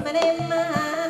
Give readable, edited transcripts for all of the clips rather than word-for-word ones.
Menemah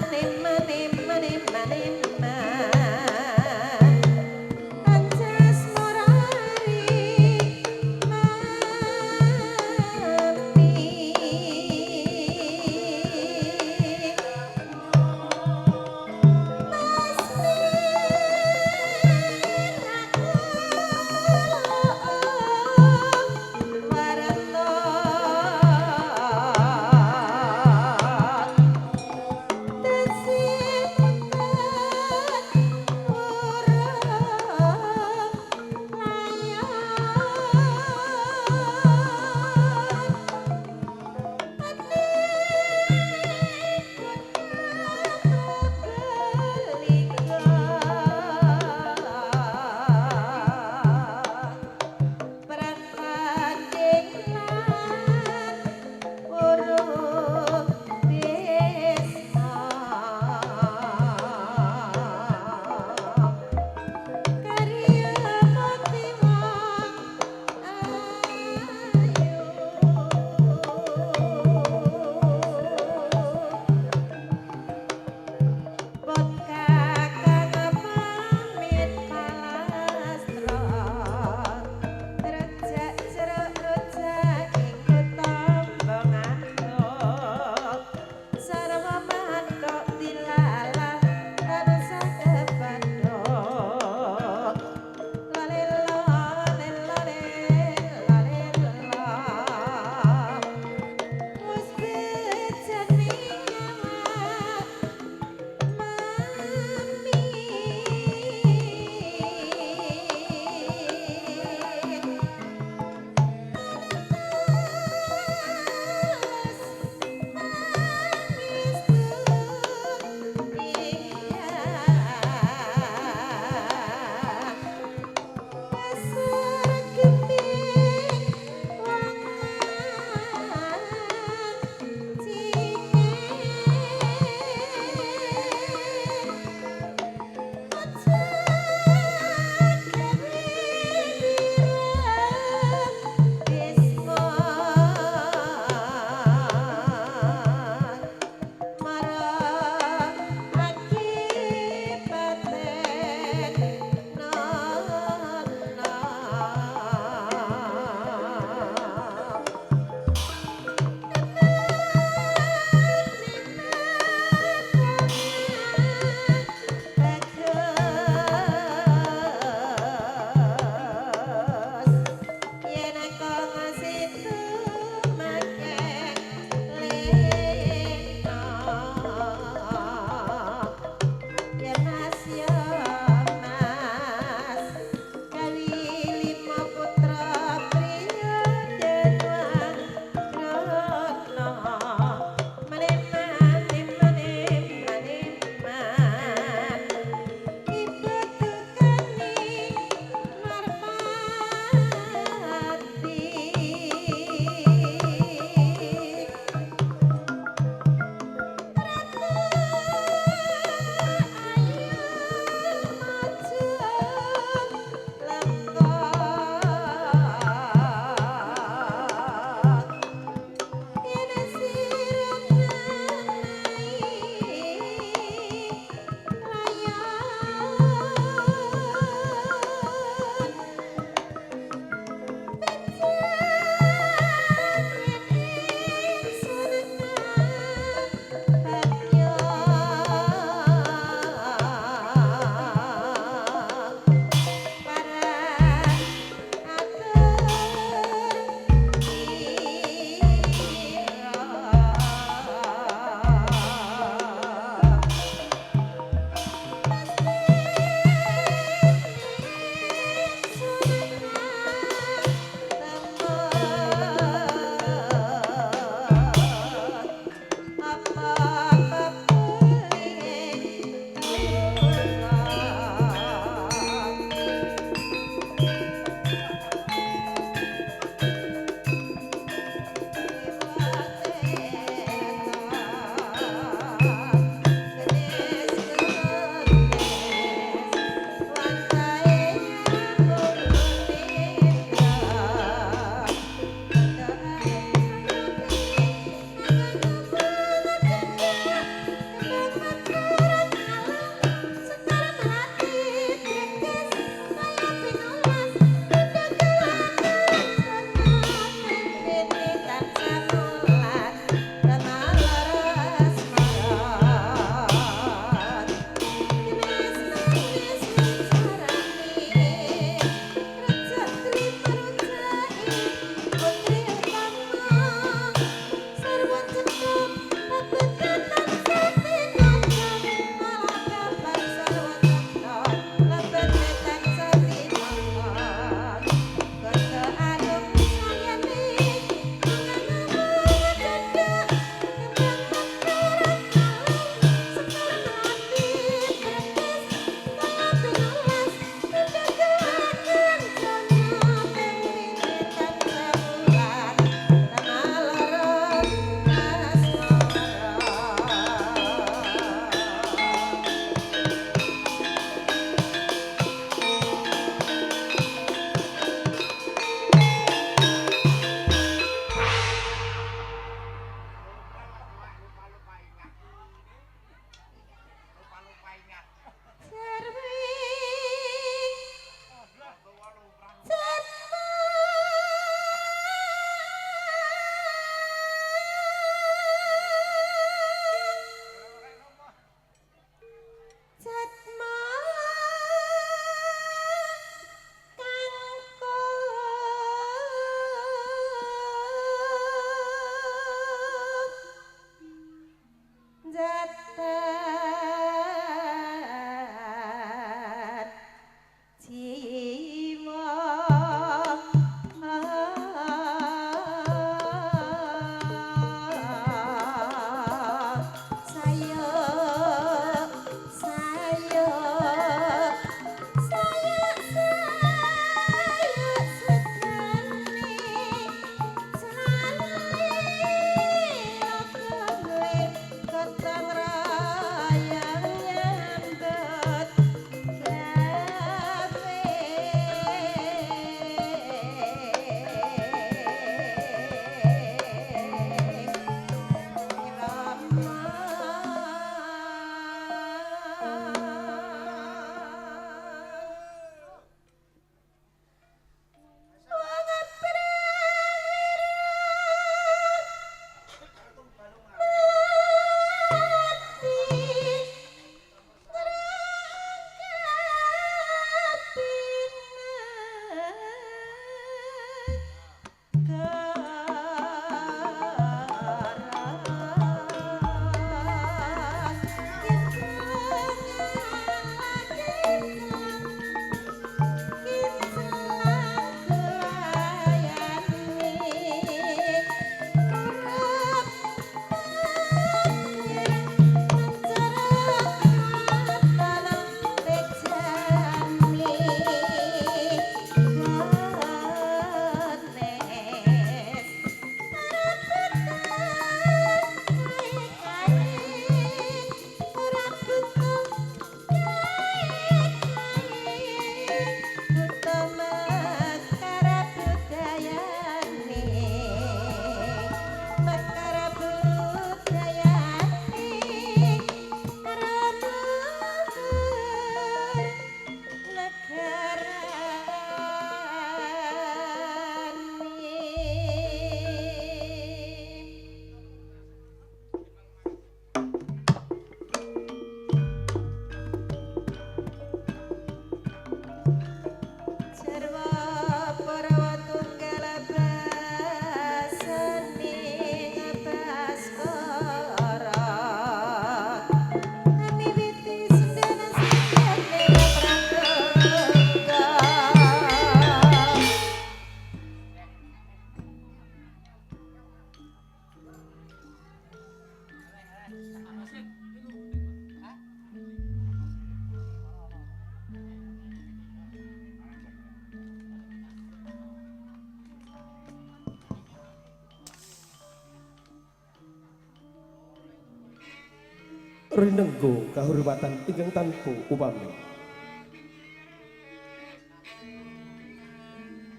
rinenggo kahormatan ingkang tanpa upami.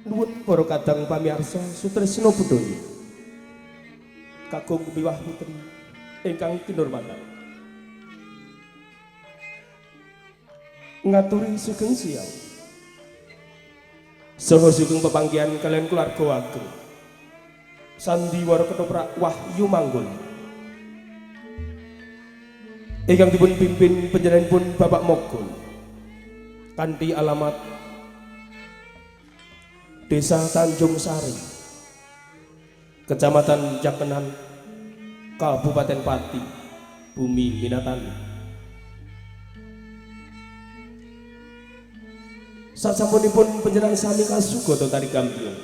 Nuwun para kadang pamirsa sutresna budaya kakung miwah putri ingkang kinurmatan. Ngaturi sugeng siang saha sugeng pepanggihan kalian keluarga ageng sandiwara ketoprak Wahyu Manggul ingkang dipun pimpin panjenenganipun Bapak Mogol kanthi alamat Desa Tanjung Sari, Kecamatan Jakenan, Kabupaten Pati, Bumi Minatan. Sasampunipun panjenengan sami kasugoto tari gambyong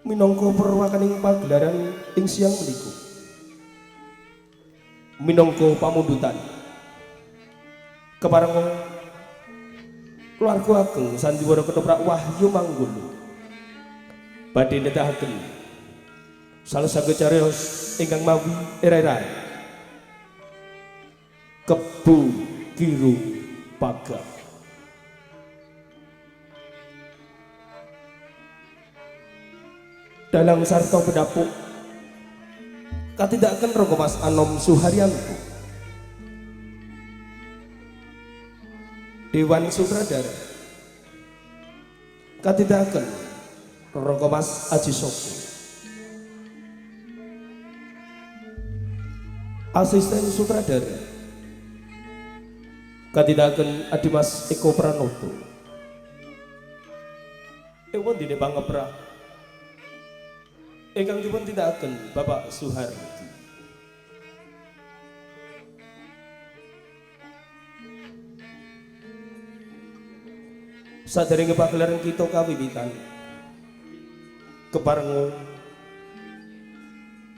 minangka perwakaning pagelaran ing siang menika minangka pamundutan kepareng keluarga ageng sandiwara ketoprak Wahyu Manggul badhe nedahaken salah saged ingkang mawi era-era Kebu Kiru Pagar. Dalang sarta pedapuk katindakan Rangga Mas Anom Suharyanto Dewan Sutradara katindakan Rangga Mas Aji Soko Asisten Sutradara katindakan Adimas Eko Pranoto Ewan dene pangeprah ingkang dipun tindakaken Bapak Suhardi. Sadèrèngé pagelaran kita kawiwitan kepareng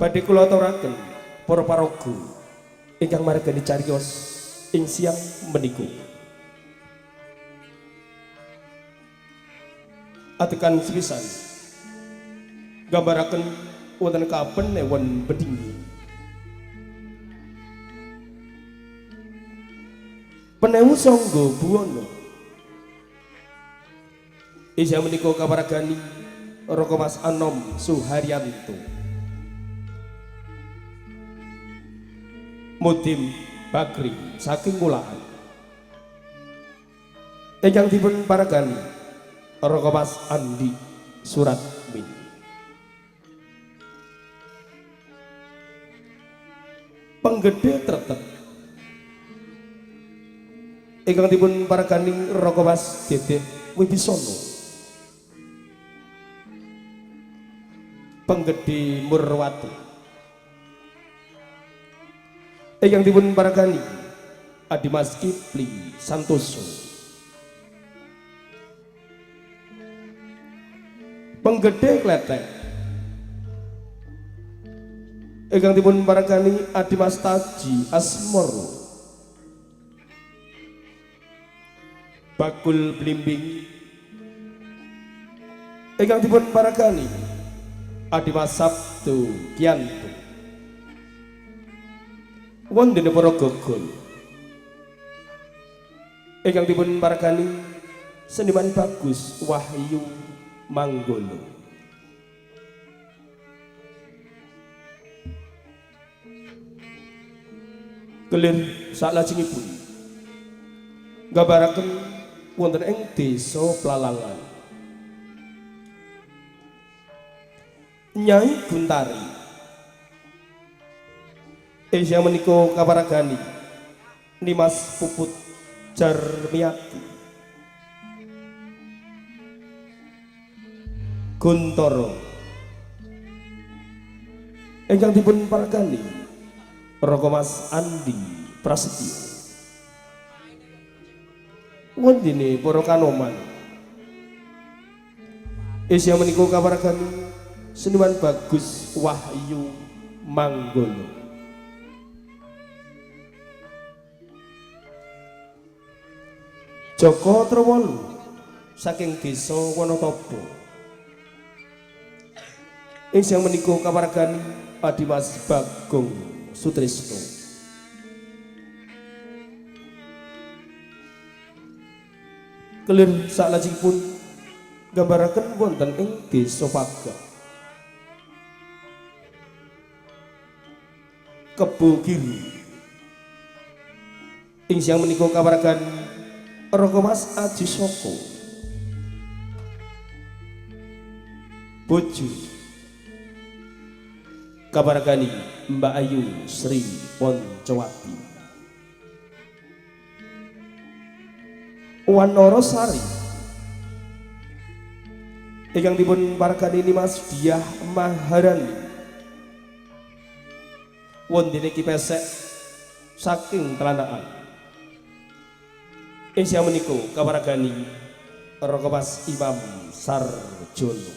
badhe kula aturaken para paraga ingkang margani cariyos ing siang menika. Atekan sepisan gambaraken wonten kapen ewan bedingi penewu sangga buwana isih menika kaparagani Rangga Mas Anom Suharyanto Mudim Bakri saking Mulaan ingkang dipun paragani Rangga Mas Andi Suratmin penggede tretet ingkang dipun paragani Rangga Mas Dedet Wibisono penggede Murwati ingkang dipun paragani Adimas Kipli Santoso penggede Kletek ingkang dipun paragani Adimas Taji Asmoro Bakul Blimbing ingkang dipun paragani Adimas Sabtu Kianto wondene para gogol ingkang dipun paragani seniman Bagus Wahyu Manggolo kelir salajengipun gambaraken wonten ing Desa Plalangan Nyai Guntari isih menika kaparagani Nimas Puput Jarmiati Guntoro ingkang dipun paragani Rangga Mas Andi Prasetyo wondene para kanoman isih menika kaparagani seniman Bagus Wahyu Manggolo Joko Trowolu saking Desa Wonotobo isih menika kaparagani Adimas Bagong Sutrisno Kelir salajengipun gambaraken wonten ing Desa Pagat. Kebo Giri. Ing siang menika kawaragan Raka Mas Aji Soko. Bojo kabaragani Mbak Ayu Sri Poncowati. Wanara Sari ingkang dipun paragani Mas Diah Maharani wondene Ki Pesek saking Telanaan. Ing siang menika kawaragani Raka Mas Imam Sarjono.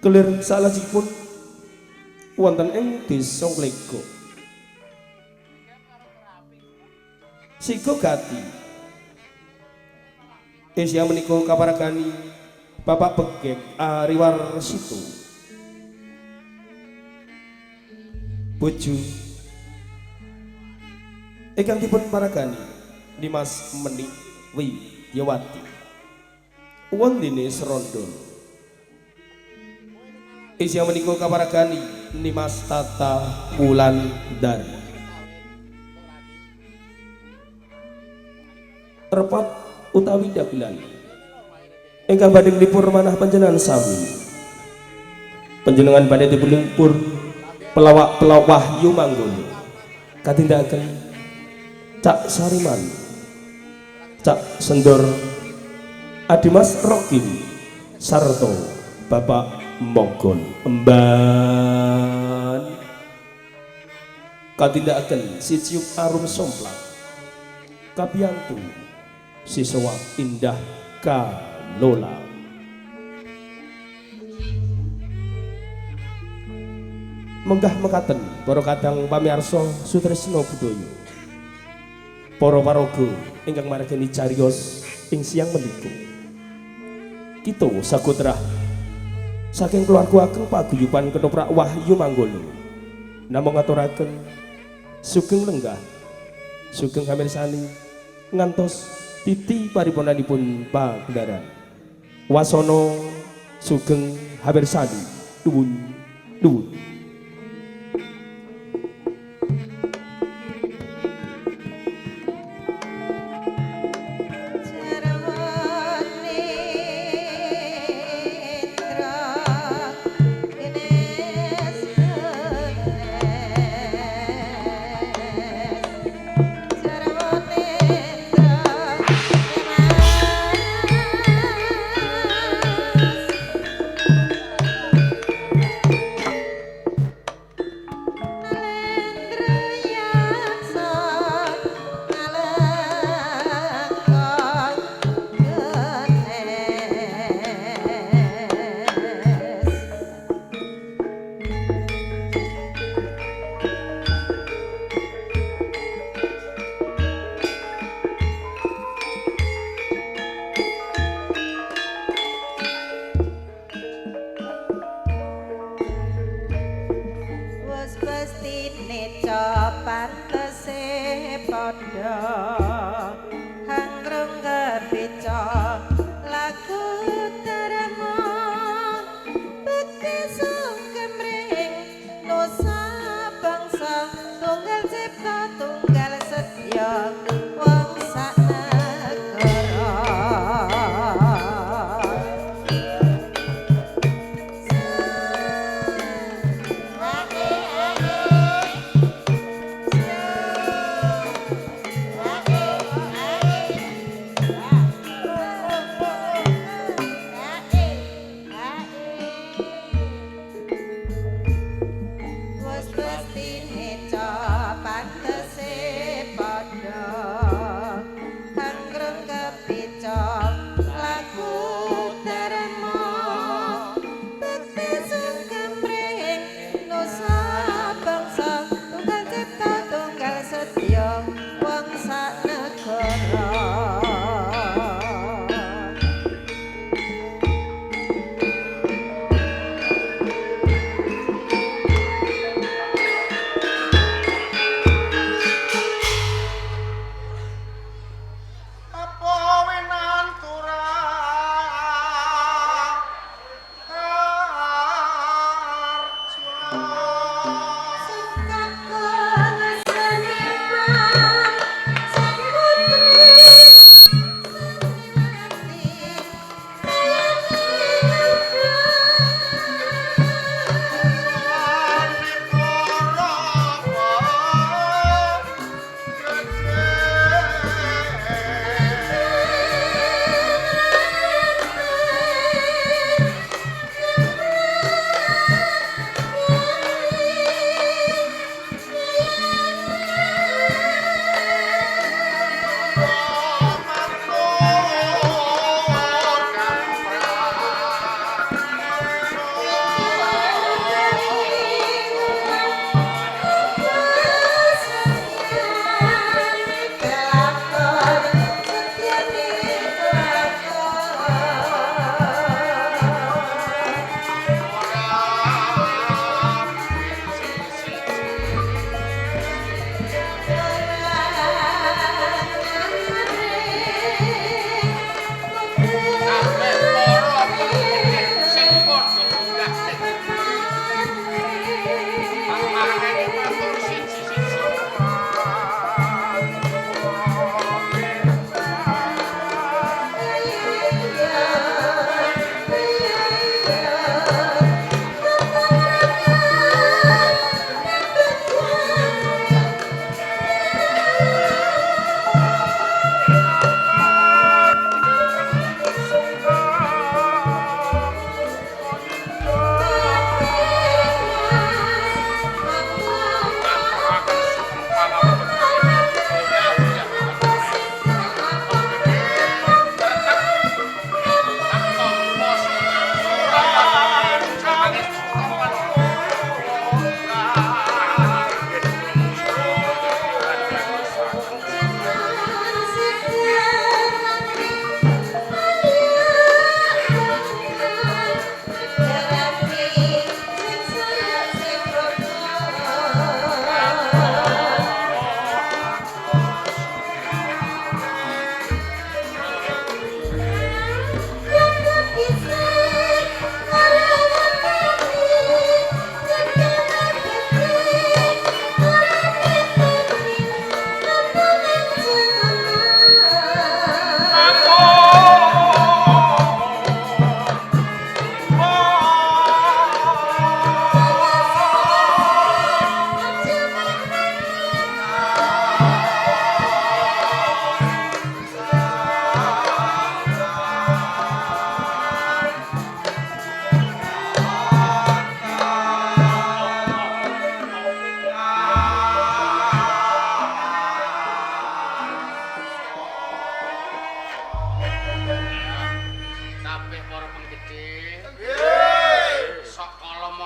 Kelir salajengipun wonten ing Desa Glego. Sigo Gati. Ing siang menika kawaragani Bapak Begek Ariwarsitu. Bojo ingkang dipun paragani Dimas Menik Widyawati wondene Serondol. Ing siang menika kawaragani Dimas Tata Wulandari. Repat utawi dagelan ingkang badhe nglipur manah panjenengan sami. Panjenengan badhe dipun pelawak-pelawak Wahyu Manggolo katindakaken Cak Sariman, Cak Sendor, Adimas Rokin sarta Bapak Mogon Emban katindakaken Siciup Arum Somplang kabiyantu Siswa Indah Kalola. Menggah mekaten para kadang pamirsa sutresna budaya, para paraga ingkang margani cariyos ing siang menika, kita sakutra saking keluarga ageng paguyuban Ketoprak Wahyu Manggolo namung ngaturaken sugeng lenggah sugeng kamirsani ngantos titi paripurnanipun pagelaran wasana sugeng habirsani nuwun nuwun.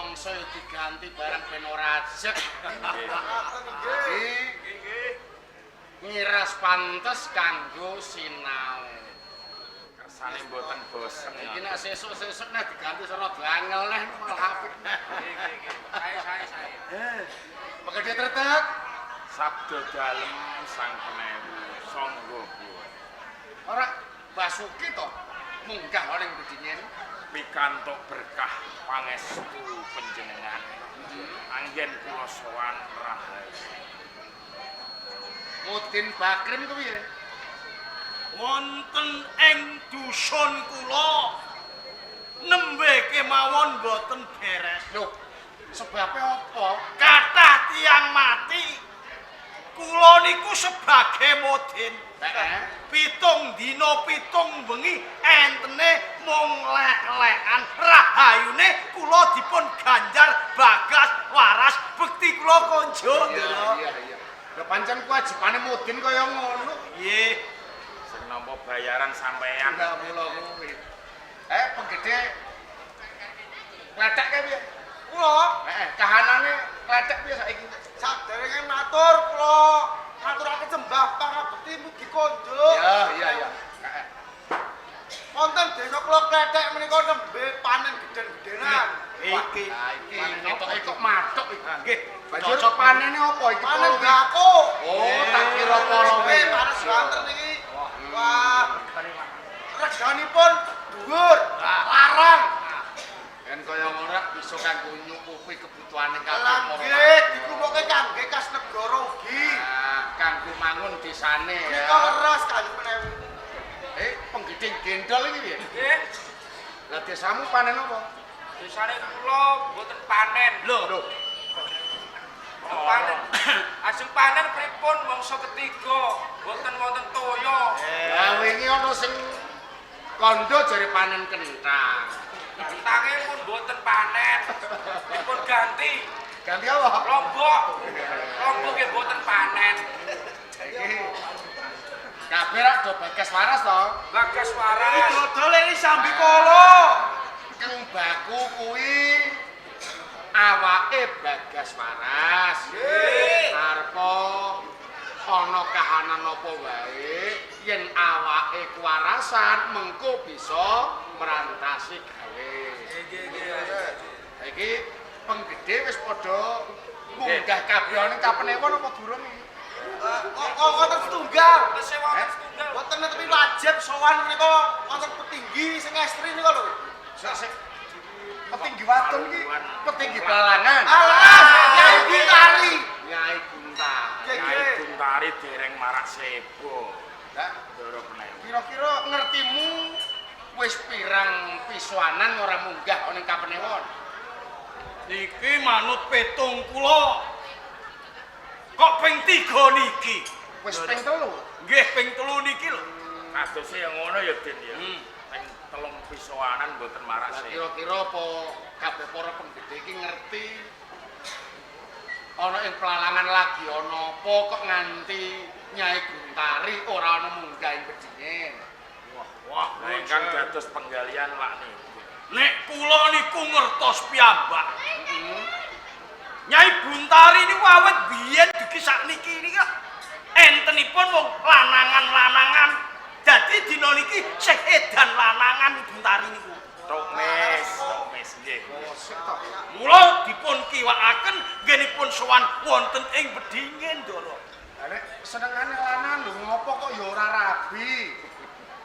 mangsa diganti barang ben ora ajeg. Ngiras pantes kanggo sinau. Kersane mboten bosen. Iki nek sesuk-sesuk nek diganti rada angel neh malah apik. Nggih. Sae. Pegede tretek. Sabda dalem sang penewu sangga buah. Ora Basuki to munggah ning bedingen pikantuk berkah pangestu panjenengan. Anggen kula sowan Rahayu. Mudin Bakrim kuwi ya. Wonten ing dusun kula nembe kemawon boten beres. Lho, sebabe apa? Kathah tiyang mati. Kula niku sebagai mudin. Pitung dina pitung bengi entene mung lek-lekan rahayune kula dipun ganjar bagas waras bekti kula konjo. Iya. Lah pancen kewajibane mudin kaya ngono. Nggih. Sing nampa bayaran sampean. Lah mula kuwi. Penggede kletek piye? Kula? Kahanane kletek piye saiki? Saderenge matur kula ngaturake sembah pangabekti mugi konjo. Iya. Wonten desa kula kletek menika nembe panen gedhen-gedhenan. Iki. Ketoke kok mathuk iki. Nggih. Cocok panene apa iki? Panen bako. Oh, tak kira polonge. Panes banter niki. Wah. Reganipun dhuwur, larang. Yen kaya ora bisa kanggo nyukupi kebutuhane kabeh. Nggih, dikumpulke kangge kas negara ugi. Kanggo mangun desane ya. Nika leres kanggo penewu. Penggeding gendol iki piye? Nggih. Lah desamu panen apa? Desane kula mboten panen. Lho. Panen. Ajeng panen pripun mangsa ketiga, mboten wonten toya. Lah wingi ana sing kandha jare panen kenthang. Kentange pun mboten panen. Dipun ganti. Ganti apa? Lombok. Lombok nggih mboten panen. Iki kabeh rak do Bagas Waras to? Bagas Waras. Iki dodol ini sambi kala. Keng baku kuwi awake Bagas Waras. Nggih. Arepa ana kahanan apa wae yen awake kuwarasan mengko bisa merantasi gawe. Nggih. Iki penggede wis padha munggah kabeh ning kapenewon apa durung iki? Kok wonten setunggal. Wis wonten setunggal. Wonten tapi wajib sowan menika wonten petinggi sing estri nika lho. Sik. Petinggi waton iki, petinggi Balangan. Alah, Nyai Guntari. Nyai Guntari. Nyai Guntari dereng marak sebo. Lah, ndoro penewu. Kira-kira ngertimu wis pirang pisuanan ora munggah ning kapenewon? Iki manut petung kula. Kok ping 3 niki? Wis ping 3. Nggih, ping 3 niki lho. Kadose yang ngono ya, Den ya. Ping 3 pisuanan mboten marak sih. Kira-kira apa kabeh para penggede iki ngerti ana ing Pelalangan lagi ana apa kok nganti Nyai Guntari ora ana munggah ing bedingen. Wah, ingkang dados penggalian lak niku. Nek kula niku ngertos piyambak. Nyai Guntari niku awet biyen dugi sakniki niki entenipun wong lanangan-lanangan. Dadi dina niki sing edan lanangan Guntari niku. Tomes nggih. Mula dipun kiwakaken nggenipun sowan wonten ing bedingen, Ndara. Nek senengane lanang lho ngopo kok ya ora rabi?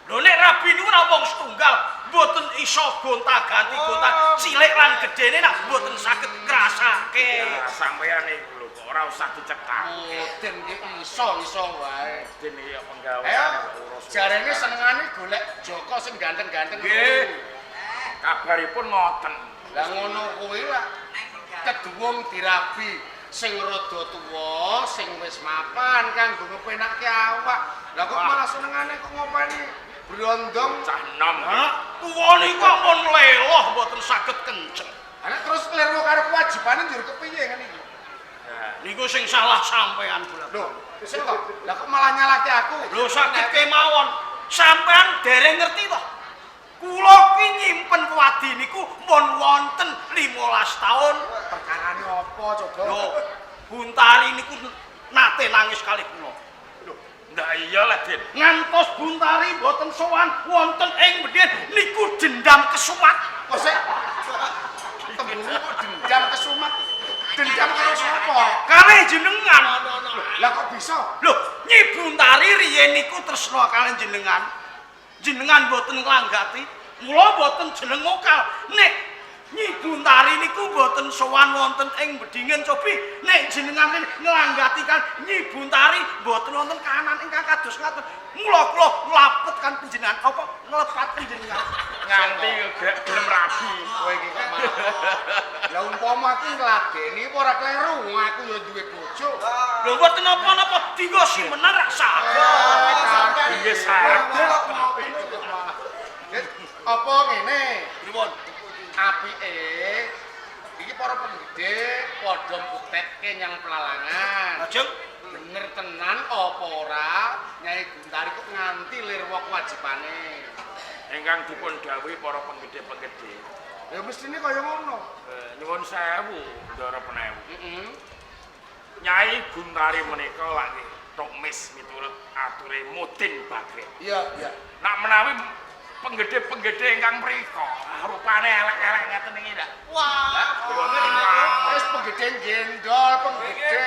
Lho nek rabi niku namung setunggal, mboten iso gonta-ganti gonta cilik lan gedene nak mboten saged ngrasake. Ya sampeyan niku lho kok ora usah dicekake. Den iki iso wae. Den iki penggaweane urus. Jarene senengane golek Joko sing ganteng-ganteng. Nggih. Kabaripun ngoten. Lah ngono kuwi lak keduwung dirabi sing rada tuwa, sing wis mapan kanggo ngepenakke awak. Lah kok malah senengane kok ngopeni brondong cah enom. Tuwa niku ampun leloh mboten saged kenceng. Ana terus kleru karo kewajibane njur kepiye ngene iki? Niku sing salah sampean bola. Lho, sing kok lah kok malah nyalahke aku? Lho saged kemawon. Sampean dereng ngerti to? Kula ki nyimpen wadi niku mun wonten 15 taun. Perkarane apa coba? Lho, Buntari niku nate nangis kalih kula. Ndak iya lah, Den. Ngantos Buntari boten sowan wonten ing Bedien niku dendam kesumat. Kok sik tembung kok dendam kesumat. Dendam karo sapa? Kalih jenengan. Lah kok bisa? Lho, Nyi Buntari riyen niku tresna kalih jenengan. Jenengan boten nglanggati, mula boten jeneng mokal. Nek Nyi Buntari niku boten sowan wonten ing Bedingen Cobi. Nek jenengan nglanggati kan Nyi Buntari boten wonten kahanan ingkang kados ngaten. Mula kula nglapet kan panjenengan apa nglepat panjenengan. Nganti gak gelem rabi kowe iki kok malah. Lah umpama aku ngladeni apa ora kleru, aku ya duwe bojo. Lho mboten napa-napa, dinggo simenan rak saged. Piye saged? Apa ngene? Pripun? Apike iki para penggede padha mbuktekke nyang pelalangan. Lajeng Bener tenan apa ora Nyai Guntari kok nganti lirwa kewajibane. Ingkang dipun dawuhi para penggede-penggede. Ya mestine kaya ngono. Nyuwun sewu, Ndara Penewu. Heeh. Nyai Guntari menika lagi tok mis miturut ature Mudin Bagret. Iya, iya. Nak menawi penggede-penggede ingkang mriko rupane elek-elek ngeten iki ndak. Wah, wis penggede gendol, penggede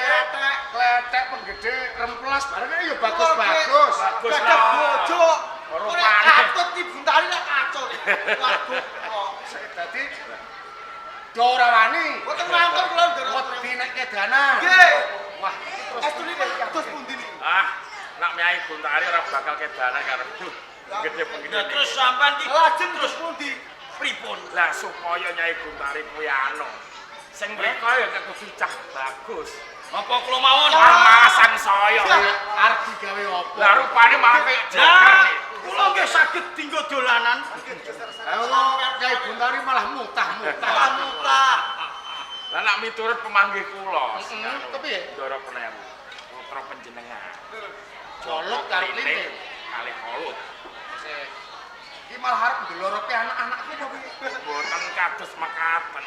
kletek, penggede remplas bareng ya bagus-bagus. Bagus Gadah lah. bojo. Rupane Katut Ki Buntari nek kacau. Lagu kok. Dadi do ora wani. Boten ngantor kula Ndara. Wedi nek kedanan. Nggih. Wah, iki terus Estune kados pundi niki? nak Nyai Guntari ora bakal kedanan karo penggede-penggede. Nah, terus sampean ki lajeng terus pundi? Pripun? Lah supaya Nyai Guntari kuwi anu. Sing mriko ya kudu cah bagus. Apa kula mawon? Masang saya. arep digawe apa? Lah rupane malah kaya joker Nah, nih. kula nggih saged dinggo dolanan. Lah Nyai Guntari malah mutah-mutah. Mutah. Lah nak miturut pemanggih kula. Kepiye? Ndara Penewu. Putra panjenengan. Colok karo linting. Kalih kolut. Iki malah arep ndeloroke anak-anakku apa piye? Boten kados mekaten.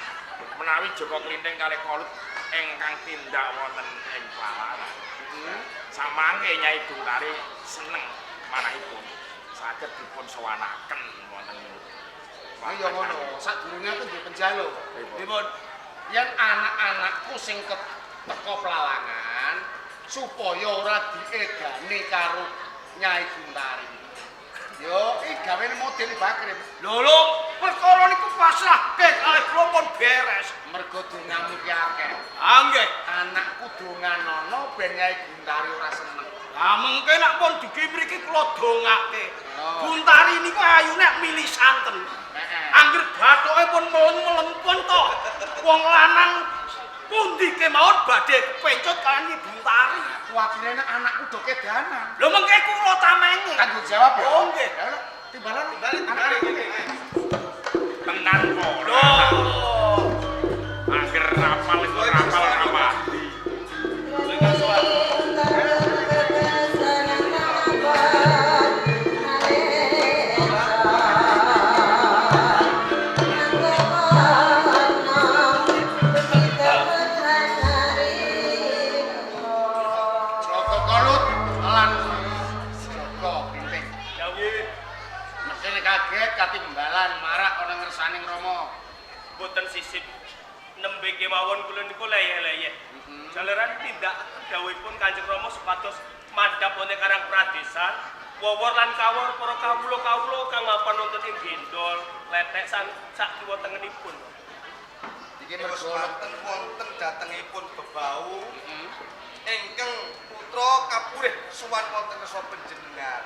Menawi Joko Klinting kalih kolut ingkang tindak wonten ing palaran. Samangke Nyai Guntari seneng manahipun saged dipun sowanaken wonten Ah ya ngono, sadurunge aku duwe penjaluk. Pripun? Yen anak-anakku sing teko pelalangan supaya ora diedani karo Nyai Guntari. Yo, iki gawene Mudin Bagret. Lho, perkara niku pasrahke kalih kula pun beres. Mergo dongamu ki akeh. Ah nggih. Anakku donganono ben Nyai Guntari ora seneng. Lah mengke nek pun dugi mriki kula dongake. Oh. Buntari niku ayu nek milih santen. Heeh. Angger bathoke pun meleng-meleng pun to. Wong lanang pundi kemawon badhe kepencut kaliyan Nyi Buntari. Kuwatire nek anakku do kedanan. Lho mengke kula tamengi. Tanggung jawab ya. Oh nggih. Ya udah, timbalan anak-anak iki. tenan kok. Loh. Angger rapal iku rapal rapati. Joko Kolut lan Joko Klinting. Mesine kaget katimbalan marak ana ngersaning Rama. Boten sisip nembe kemawon kula niku leyeh-leyeh. Jalaran tindak dawuhipun Kanjeng Rama supados madhap wonten Karang Pradesan, wawor lan kawor para kawula-kawula kang mapan wonten ing gendol, letek sak kiwa tengenipun. Iki mergo wonten datengipun bebau ingkang putra kapurih suwan wonten nesa panjenengan.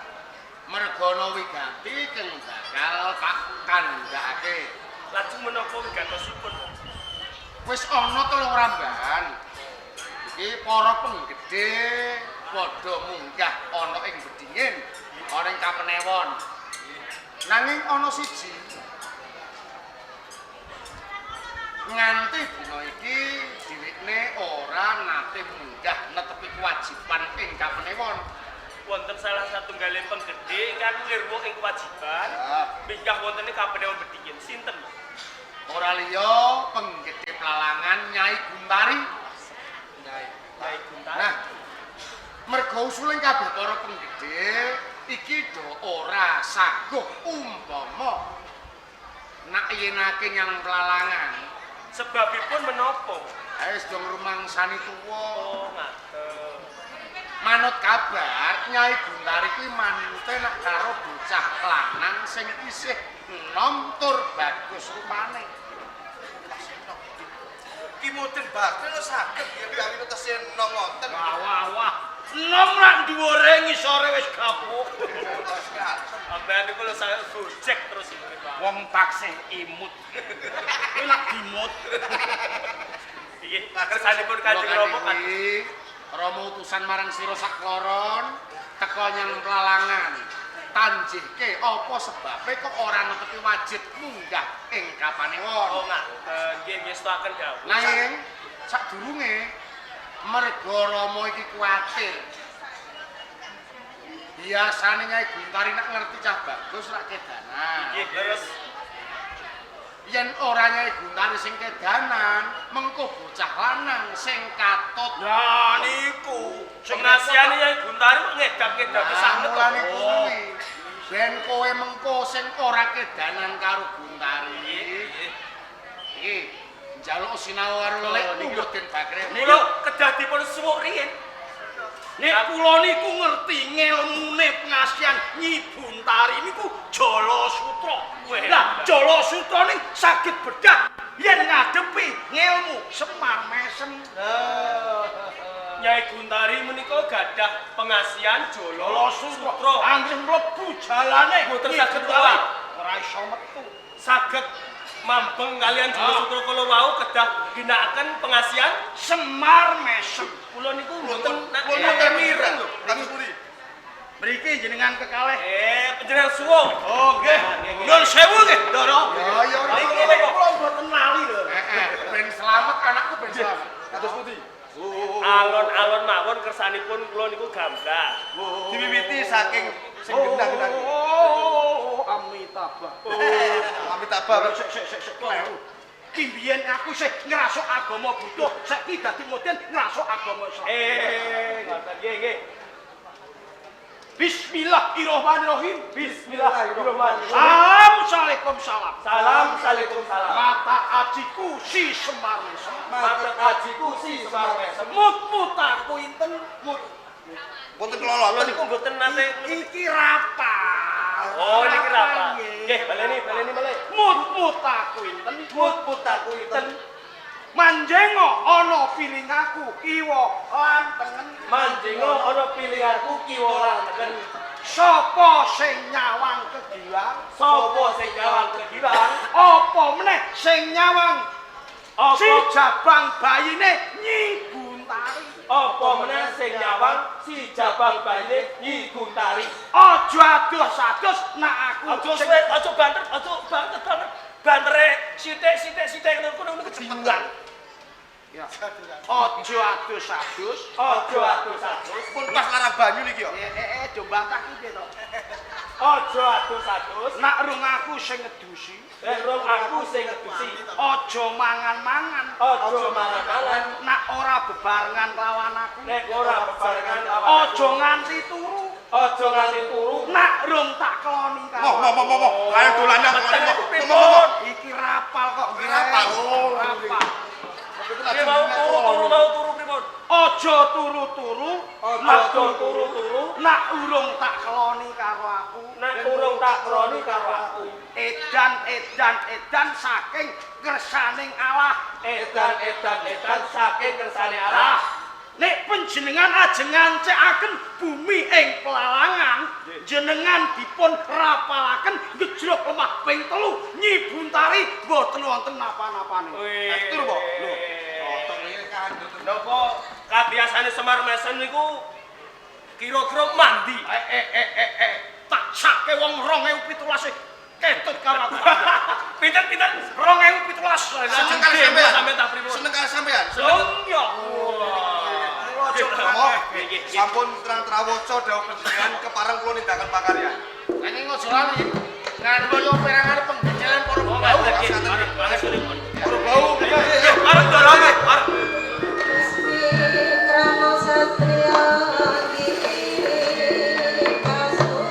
mergono wigati kang bakal tak kandhake. Lajeng menapa wigatosipun? Wis ana telung rambahan. Iki para penggede padha munggah ana ing Bedingen, ana ing Kapenewon. Nanging ana siji nganti dina iki dhewekne ora nate munggah netepi kewajiban ing Kapenewon. wonten salah satunggaling penggede ingkang nirwu ing kewajiban minggah wonten ing kapenewan bedingin sinten Ora liya penggede Pelalangan Nyai Guntari. Nyai Guntari Nah, mergo usuling kabeh para penggede iki do ora saguh umpama nak yenake nyang Pelalangan. sebabipun menapa Wis dong rumangsani tuwa. oh ngaten Manut kabar Nyai Guntari kuwi manute nak karo bocah lanang sing isih enom tur bagus rupane. Ki mudeng bakal saged yen kami tesih enom wonten. Wah. Enom rak dhuwure ngisore wis gapuk. ampean niku lho saya gojek terus iki Pak Wong taksih imut. Kuwi lak dimut. iki kesanipun Kanjeng Rama kan Rama utusan marang sira sakloron teka nyang Pelalangan. Tanjihke apa sebabe kok ora netepi wajib munggah ing Kapanewon. oh ngaten nggih ngestaken dawuh Nanging sadurunge merga Rama iki kuwatir. Biasane Nyai Guntari nek ngerti cah bagus rak kedanan. nggih terus Yen ora Nyai Guntari sing kedanan, mengko bocah lanang sing katut. Lah niku sing rasiyane Nyai Guntari kok ngedap-ngedap sanget Mulane kok kuwi. Ben kowe mengko sing ora kedanan karo Guntari. Iki njaluk sinau karo lek mboten bakre. kula kedah dipun suwuk riyin nek kula niku ngerti ngelmune pengasihan Nyi Guntari niku Jala Sutra. Lah Jala Sutra ning saged bedah yen ngadepi ngelmu Semar Mesem. Nyai Guntari menika gadah pengasihan Jala Jala Sutra Sutra anggere mlebu jalane Mboten Nyi saged Guntari. tolak. Ora iso metu. saged mambeng kalian Jala Sutra kala wau kedah ginakaken pengasihan Semar Mesem. kula niku mboten Mboten mireng lho. Kami puri. Mriki jenengan kekalih. panjenengan suwung Oh nggih. Nuwun sewu nggih, Ndara. Ya ora Niki apa-apa. kok kula mboten lali lho. Ben selamat anakku ben selamat. Kados pundi? alon-alon mawon kersanipun kula niku gamblang Diwiwiti saking sing gendah-gendah. Amitabha. Amitabha. Sik kleru. Ki biyen aku sih ngrasuk agama Buddha, saiki dadi modern ngrasuk agama Islam. ngoten nggih Bismillahirrahmanirrahim. bismillahirrahmanirrahim Assalamualaikum salam. salam salam Mata ajiku si Semar Mesem. mata ajiku si Semar Mesem Mut aku inten mut. Wonten kula keloloten. niku mboten nate Iki rapal. oh niki rapa Nggih. nggih baleni malih Mut aku inten mut-mutaku iten manjengo ana pilingaku kiwa lan tengen. manjengo ana pilihanku kiwa lan tengen Sapa sing nyawang kegilang? sapa sing nyawang kegilang Apa meneh sing nyawang apa si jabang bayine Nyi Guntari? apa meneh sing nyawang si jabang bayine Nyi Guntari Aja adus-adus nak aku aja suwe aja banget bantere sithik ngono niku kejimulan Aja adus-adus. aja adus-adus Pun pas larang banyu niki yo. Do bantah iki to. aja adus-adus Nak rung aku sing ngedusi. rong aku sing ngedusi Aja mangan-mangan. aja mangan-mangan Nak ora bebarengan lawan aku. nek ora bebarengan Aja nganti turu. aja nganti turu Nak rung tak keloni karo. Mo. Ayo dolanan kok. pripun Iki rapal kok nggih. Rapal. Rapal. iki mau turu pripun Aja turu-turu. aja turu-turu Nak urung tak keloni karo aku. nek urung tak kroni karo aku Edan saking kersaning Allah. edan saking kersane Allah Nek panjenengan ajeng ngancekaken bumi ing Pelalangan, jenengan dipun rapalaken ngejlok lemah ping 3 Nyi Guntari boten wonten napa-napane. tur po lho napa kabiasane Semar Mesem niku kira-kira mandi Tak sake wong 2017 ketut karo aku. pinten 2017. Seneng kali sampean. sampean tak pripun Seneng kali sampean. Lho ya Mo. sampun terang trawoco dawuh panjenengan kepareng kula nindakan pakaryan. Nanging aja lali. Ngandel yo perangane penggecelan para bau. Para bau. Arep dolane, arep. Krama Satria Kasur